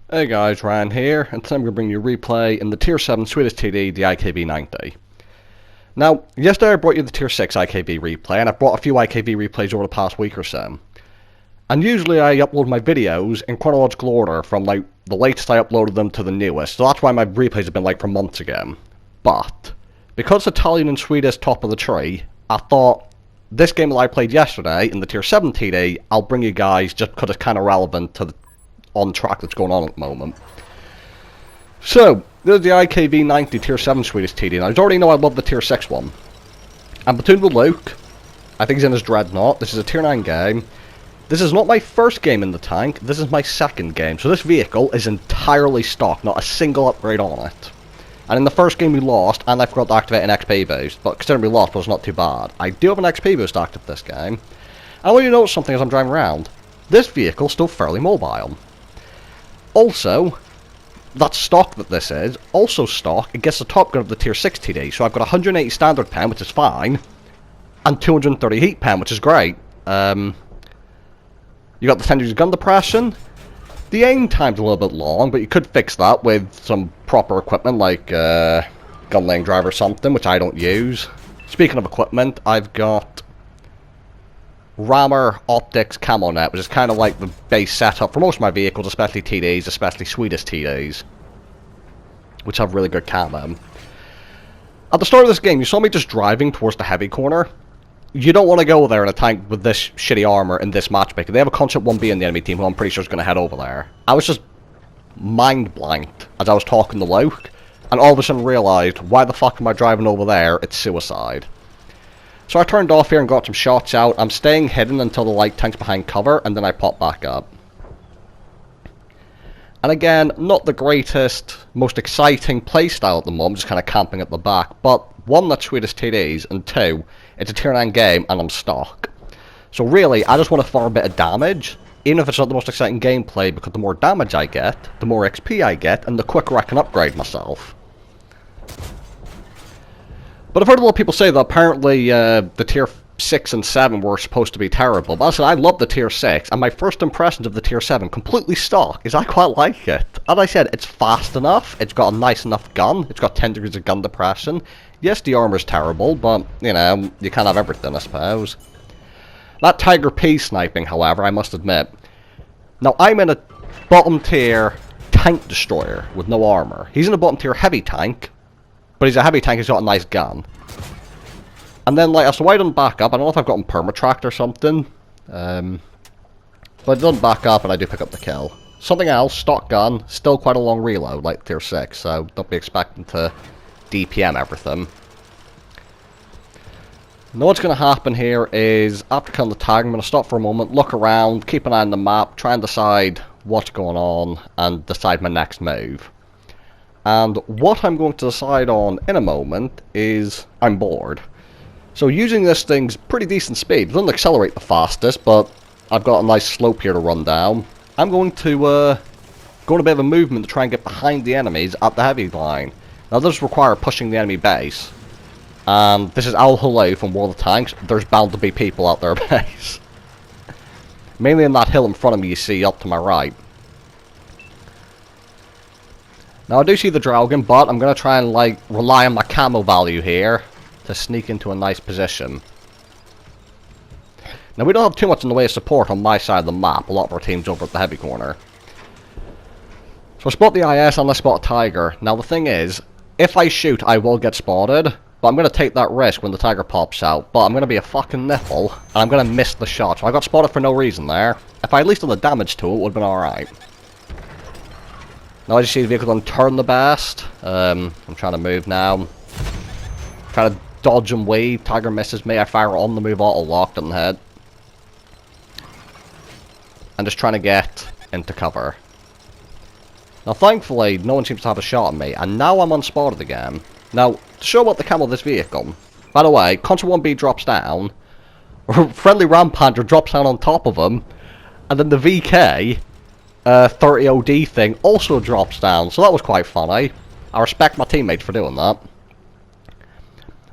Hey guys, Ryan here, and today I'm going to bring you a replay in the Tier 7 Swedish TD, the IKV90. Now, yesterday I brought you the Tier 6 IKV replay, and I've brought a few IKV replays over the past week or so. And usually I upload my videos in chronological order from like the latest I uploaded them to the newest, so that's why my replays have been like from months ago. But, because Italian and Swedish top of the tree, I thought this game that I played yesterday in the Tier 7 TD, I'll bring you guys just because it's kind of relevant to the on track that's going on at the moment. So, there's the IKV90 Tier 7 Swedish TD, and I already know I love the Tier 6 one. I'm platooned with Luke. I think he's in his Dreadnought. This is a Tier 9 game. This is not my first game in the tank, this is my second game. So this vehicle is entirely stock, not a single upgrade on it. And in the first game we lost, and I forgot to activate an XP boost, but considering we lost, it was not too bad. I do have an XP boost active this game. And I want you to notice something as I'm driving around. This vehicle's still fairly mobile. Also, that stock that this is, also stock, it gets the top gun of the Tier 6 TD, so I've got 180 standard pound, which is fine, and 230 heat pound, which is great. You got the 10 degrees gun depression. The aim time's a little bit long, but you could fix that with some proper equipment, like gun lane drive or something, which I don't use. Speaking of equipment, I've got Rammer Optics Camo Net, which is kind of like the base setup for most of my vehicles, especially TDs, especially Swedish TDs, which have really good camo. At the start of this game, you saw me just driving towards the heavy corner. You don't want to go there in a tank with this shitty armor and this matchmaker. They have a Concept 1B in the enemy team who I'm pretty sure is going to head over there. I was just mind blanked as I was talking to Luke, and all of a sudden realised, why the fuck am I driving over there? It's suicide. So I turned off here and got some shots out. I'm staying hidden until the light tank's behind cover, and then I pop back up. And again, not the greatest, most exciting playstyle at the moment, just kind of camping at the back, but one, that's Swedish TDs, and two, it's a Tier 9 game, and I'm stock. So really, I just want to farm a bit of damage, even if it's not the most exciting gameplay, because the more damage I get, the more XP I get, and the quicker I can upgrade myself. But I've heard a lot of people say that apparently the Tier 6 and 7 were supposed to be terrible. But I said I love the Tier 6, and my first impressions of the Tier 7, completely stock, is I quite like it. As I said, it's fast enough, it's got a nice enough gun, it's got 10 degrees of gun depression. Yes, the armor's terrible, but, you know, you can't have everything, I suppose. That Tiger P sniping, however, I must admit. Now, I'm in a bottom tier tank destroyer with no armor. He's in a bottom tier heavy tank, but he's a heavy tank, he's got a nice gun. And then, like, so I don't back up. I don't know if I've got him permatracked or something. But I don't back up, and I do pick up the kill. Something else, stock gun, still quite a long reload, like Tier 6, so don't be expecting to DPM everything. Now what's going to happen here is, after killing the tag, I'm going to stop for a moment, look around, keep an eye on the map, try and decide what's going on, and decide my next move. And what I'm going to decide on in a moment is I'm bored. So using this thing's pretty decent speed. It doesn't accelerate the fastest, but I've got a nice slope here to run down. I'm going to go on a bit of a movement to try and get behind the enemies at the heavy line. Now this requires pushing the enemy base. And this is Al Hello from World of Tanks. There's bound to be people at their base. Mainly in that hill in front of me you see up to my right. Now I do see the Dragon, but I'm going to try and like rely on my camo value here to sneak into a nice position. Now we don't have too much in the way of support on my side of the map. A lot of our team's over at the heavy corner. So I spot the IS and I spot a Tiger. Now the thing is, if I shoot I will get spotted, but I'm going to take that risk when the Tiger pops out. But I'm going to be a fucking nipple, and I'm going to miss the shot. So I got spotted for no reason there. If I at least done the damage to it, it would have been alright. Now as you see the vehicle doesn't turn the best. I'm trying to move now. Trying to dodge and weave. Tiger misses me. I fire on the move, auto locked in the head. I'm just trying to get into cover. Now thankfully no one seems to have a shot at me, and now I'm unspotted again. Now to show about the camo of this vehicle, by the way, Contra 1B drops down, friendly Ram Panther drops down on top of him, and then the VK 30 OD thing also drops down, so that was quite funny. I respect my teammates for doing that.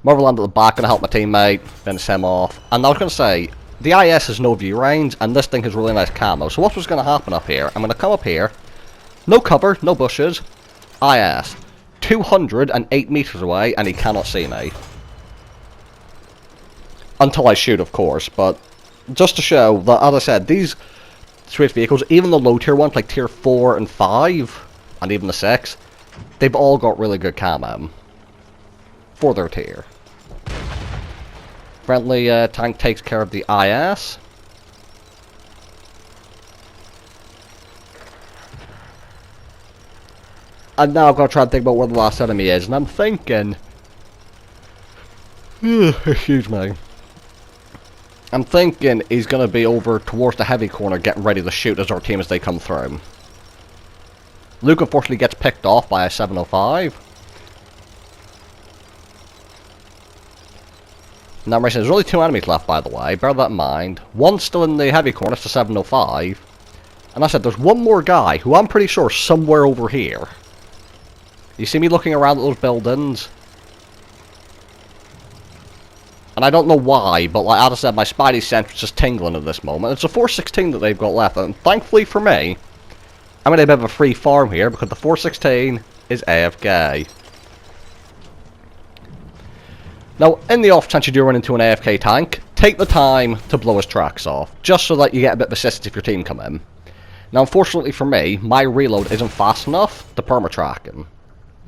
Motherland at the back, gonna help my teammate, finish him off. And I was gonna say, the IS has no view range, and this thing has really nice camo. So what's going to happen up here? I'm gonna come up here, No cover, no bushes. IS. 208 meters away, and he cannot see me. Until I shoot, of course, but just to show that, as I said, these Swedish vehicles, even the low tier ones, like tier 4 and 5, and even the 6, they've all got really good camo for their tier. Friendly tank takes care of the IS. And now I've got to try and think about where the last enemy is, and I'm thinking... excuse me. I'm thinking he's going to be over towards the heavy corner getting ready to shoot as our team as they come through. Luke unfortunately gets picked off by a 705. Now there's only 2 enemies left, by the way, bear that in mind. One's still in the heavy corner, it's the 705. And I said there's one more guy who I'm pretty sure is somewhere over here. You see me looking around at those buildings? And I don't know why, but like I said, my spidey sense is just tingling at this moment. It's a 416 that they've got left, and thankfully for me, I'm going to have a bit of a free farm here, because the 416 is AFK. Now, in the off chance you do run into an AFK tank, take the time to blow his tracks off, just so that you get a bit of assistance if your team come in. Now, unfortunately for me, my reload isn't fast enough to perma-track him.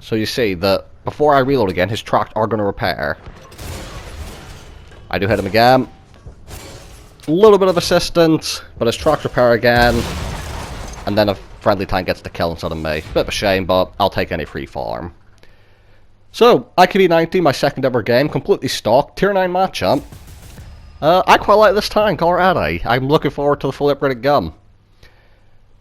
So you see that before I reload again, his tracks are going to repair. I do hit him again. A little bit of assistance, but his tracks repair again. And then a friendly tank gets the kill instead of me. Bit of a shame, but I'll take any free farm. So, IKB 90, my second ever game, completely stock, tier 9 matchup. I quite like this tank already. I'm looking forward to the fully upgraded gun.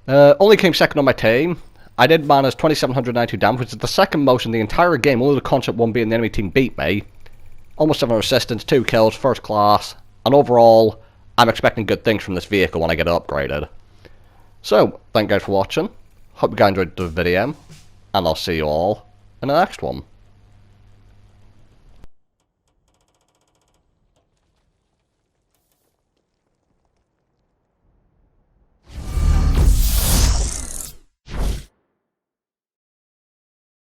Only came second on my team. I did manage 2792 damage, which is the second most in the entire game, only the concept one being the enemy team beat me. Almost 700 assistance, 2 kills, first class, and overall, I'm expecting good things from this vehicle when I get it upgraded. So, thank you guys for watching, hope you guys enjoyed the video, and I'll see you all in the next one.